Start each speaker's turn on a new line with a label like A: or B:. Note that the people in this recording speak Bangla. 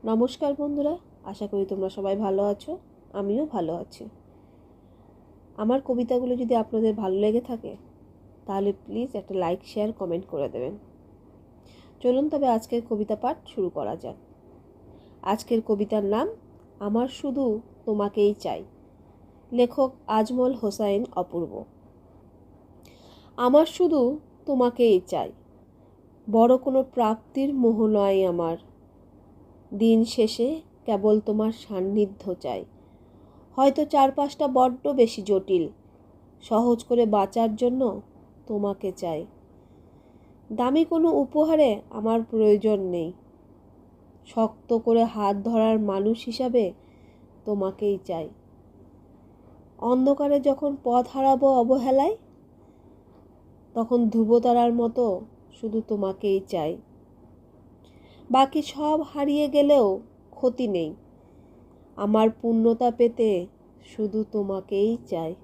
A: নমস্কার বন্ধুরা, আশা করি তোমরা সবাই ভালো আছো। আমিও ভালো আছি। আমার কবিতাগুলো যদি আপনাদের ভালো লেগে থাকে তাহলে প্লিজ একটা লাইক, শেয়ার, কমেন্ট করে দেবেন। চলুন তবে আজকের কবিতা পাঠ শুরু করা যাক। আজকের কবিতার নাম আমার শুধু তোমাকেই চাই। লেখক আজমল হোসাইন অপূর্ব। আমার শুধু তোমাকেই চাই, বড় কোনো প্রাপ্তির মোহ নয় আমার। দিন শেষে কেবল তোমার সান্নিধ্য চাই। হয়তো চারপাশটা বড্ড বেশি জটিল, সহজ করে বাঁচার জন্য তোমাকে চাই। দামি কোনো উপহারে আমার প্রয়োজন নেই, শক্ত করে হাত ধরার মানুষ হিসাবে তোমাকেই চাই। অন্ধকারে যখন পথ হারাবো অবহেলায়, তখন ধ্রুবতারার মতো শুধু তোমাকেই চাই। বাকি সব হারিয়ে গেলেও ক্ষতি নেই, আমার পূর্ণতা পেতে শুধু তোমাকেই চাই।